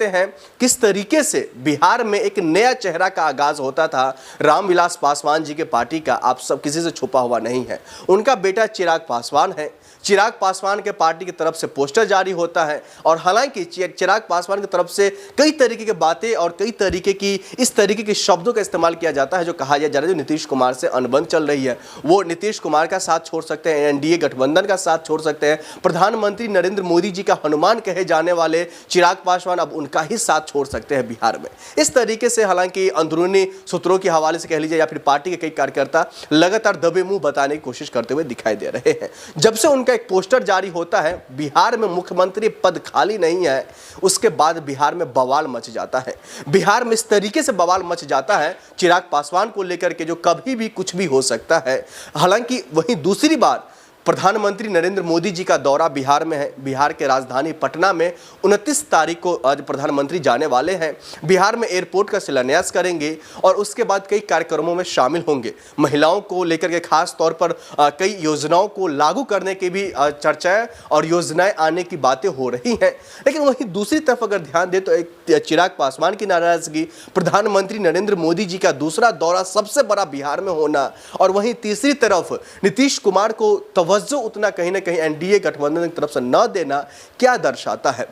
सकते हैं किस तरीके से बिहार में एक नया चेहरा का आगाज होता था। रामविलास पासवान जी के पार्टी का आप सब किसी से छुपा हुआ नहीं है। उनका बेटा चिराग पासवान है। चिराग पासवान के पार्टी की तरफ से पोस्टर जारी होता है और हालांकि चिराग पासवान की तरफ से कई तरीके की बातें और कई तरीके की इस तरीके के शब्दों का इस्तेमाल किया जाता है जो कहा जा रहा है जो नीतीश कुमार से अनबन चल रही है। वो नीतीश कुमार का साथ छोड़ सकते हैं, एनडीए गठबंधन का साथ छोड़ सकते हैं। प्रधानमंत्री नरेंद्र मोदी जी का हनुमान कहे जाने वाले चिराग पासवान अब उनका ही साथ छोड़ सकते हैं बिहार में। इस तरीके से हालांकि अंदरूनी सूत्रों के हवाले से कह लीजिए या फिर पार्टी के कई कार्यकर्ता लगातार दबे मुंह बताने की कोशिश करते हुए दिखाई दे रहे हैं। जब से उनका एक पोस्टर जारी होता है, बिहार में मुख्यमंत्री पद खाली नहीं है, उसके बाद बिहार में बवाल मच जाता है। बिहार में इस तरीके से बवाल मच जाता है चिराग पासवान को लेकर के जो कभी भी कुछ भी हो सकता है। हालांकि वहीं दूसरी बार प्रधानमंत्री नरेंद्र मोदी जी का दौरा बिहार में है। बिहार के राजधानी पटना में 29 तारीख को आज प्रधानमंत्री जाने वाले हैं। बिहार में एयरपोर्ट का शिलान्यास करेंगे और उसके बाद कई कार्यक्रमों में शामिल होंगे। महिलाओं को लेकर के खास तौर पर कई योजनाओं को लागू करने की भी चर्चाएं और योजनाएं आने की बातें हो रही हैं। लेकिन वहीं दूसरी तरफ अगर ध्यान दें तो एक चिराग पासवान की नाराजगी, प्रधानमंत्री नरेंद्र मोदी जी का दूसरा दौरा सबसे बड़ा बिहार में होना और वहीं तीसरी तरफ नीतीश कुमार को तवज्जो उतना कहीं ना कहीं एनडीए गठबंधन की तरफ से न देना क्या दर्शाता है।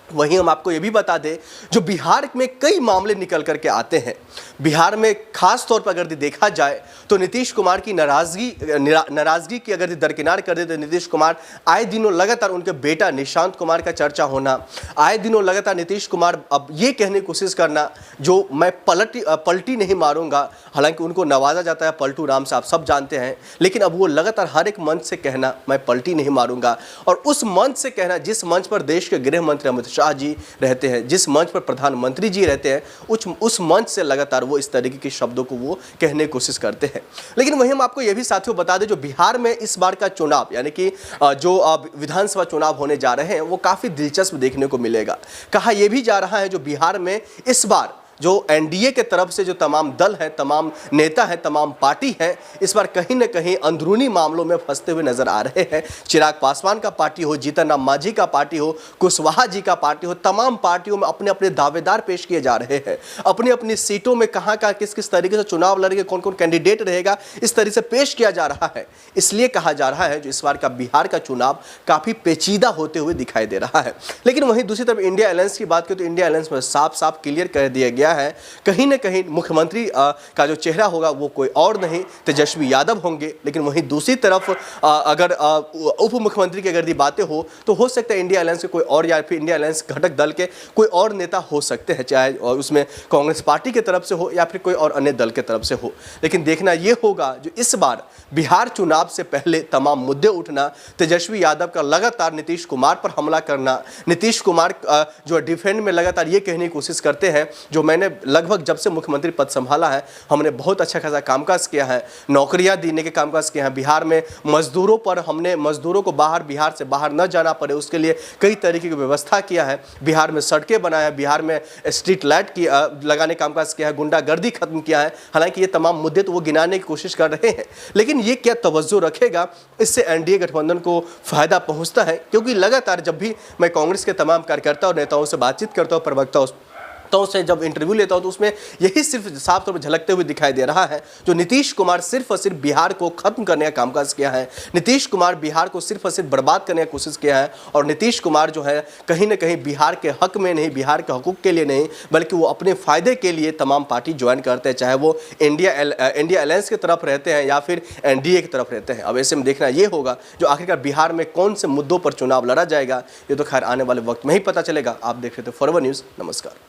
वहीं हम आपको यह भी बता दें जो बिहार में कई मामले निकल करके आते हैं। बिहार में खास तौर पर अगर देखा जाए तो नीतीश कुमार की नाराजगी की अगर दरकिनार कर दे तो नीतीश कुमार आए दिनों लगातार उनके बेटा निशांत कुमार का चर्चा होना, आए दिनों लगातार नीतीश कुमार अब ये कहने की कोशिश करना जो मैं पलटी नहीं मारूंगा। हालांकि उनको नवाजा जाता है पलटू राम से, आप सब जानते हैं, लेकिन अब वो लगातार हर एक मंच से कहना मैं पलटी नहीं मारूंगा और उस मंच से कहना जिस मंच पर देश के गृह मंत्री अमित शाह जी रहते हैं, जिस मंच पर प्रधानमंत्री जी रहते हैं, उस मंच से लगातार वो इस तरीके के शब्दों को वो कहने की कोशिश करते हैं। लेकिन वहीं हम आपको यह भी साथियों बता दें जो बिहार में इस बार का चुनाव यानी कि जो विधानसभा चुनाव होने जा रहे हैं वो काफी दिलचस्प देखने को मिलेगा। कहा यह भी जा रहा है जो बिहार में इस बार जो एनडीए के तरफ से जो तमाम दल हैं, तमाम नेता हैं, तमाम पार्टी हैं, इस बार कहीं न कहीं अंदरूनी मामलों में फंसते हुए नजर आ रहे हैं। चिराग पासवान का पार्टी हो, जीतन राम मांझी का पार्टी हो, कुशवाहा जी का पार्टी हो, तमाम पार्टियों में अपने अपने दावेदार पेश किए जा रहे हैं। अपनी अपनी सीटों में कहाँ का किस किस तरीके से चुनाव लड़ेंगे, कौन कौन कैंडिडेट रहेगा, इस तरीके से पेश किया जा रहा है। इसलिए कहा जा रहा है जो इस बार का बिहार का चुनाव काफी पेचीदा होते हुए दिखाई दे रहा है। लेकिन वहीं दूसरी तरफ इंडिया अलायंस की बात करें तो इंडिया अलायंस में साफ साफ क्लियर कर दिया गया है कहीं न कहीं मुख्यमंत्री का जो चेहरा होगा वो कोई और नहीं तेजस्वी यादव होंगे। लेकिन वहीं दूसरी तरफ अगर उप मुख्यमंत्री की अगर बातें हो सकता है इंडिया अलायंस के कोई और या फिर इंडिया अलायंस घटक दल के कोई और नेता हो सकते हैं, चाहे उसमें कांग्रेस पार्टी की तरफ से हो या फिर कोई और अन्य दल की तरफ से हो। लेकिन देखना यह होगा जो इस बार बिहार चुनाव से पहले तमाम मुद्दे उठना, तेजस्वी यादव का लगातार नीतीश कुमार पर हमला करना, नीतीश कुमार जो डिफेंड में लगातार ये कहने की कोशिश करते हैं जो मैंने लगभग जब से मुख्यमंत्री पद संभाला है हमने बहुत अच्छा खासा कामकाज किया है, नौकरियां देने के कामकाज किए हैं। बिहार में मजदूरों पर हमने मजदूरों को बिहार से बाहर न जाना पड़े उसके लिए कई तरीके की व्यवस्था किया है। बिहार में सड़कें बनाया है, बिहार में स्ट्रीट लाइट की लगाने कामकाज किया है, गुंडागर्दी खत्म किया है। हालांकि ये तमाम मुद्दे तो वो गिनाने की कोशिश कर रहे हैं, लेकिन ये क्या तवज्जो रखेगा, इससे एनडीए गठबंधन को फायदा पहुंचता है। क्योंकि लगातार जब भी मैं कांग्रेस के तमाम कार्यकर्ता और नेताओं से बातचीत करता हूँ, प्रवक्ताओं से जब इंटरव्यू लेता हूं तो उसमें यही सिर्फ साफ तौर पर झलकते हुए दिखाई दे रहा है जो नीतीश कुमार सिर्फ और सिर्फ बिहार को खत्म करने का कामकाज किया है। नीतीश कुमार बिहार को सिर्फ और सिर्फ बर्बाद करने की कोशिश किया है और नीतीश कुमार जो है कहीं ना कहीं बिहार के हक में नहीं, बिहार के हकूक के लिए नहीं, बल्कि वो अपने फायदे के लिए तमाम पार्टी ज्वाइन करते हैं, चाहे वो इंडिया अलायंस की तरफ रहते हैं या फिर एनडीए की तरफ रहते हैं। अब ऐसे में देखना ये होगा जो आखिरकार बिहार में कौन से मुद्दों पर चुनाव लड़ा जाएगा, ये तो खैर आने वाले वक्त में ही पता चलेगा। आप देख रहे थे फॉरवर्ड न्यूज़। नमस्कार।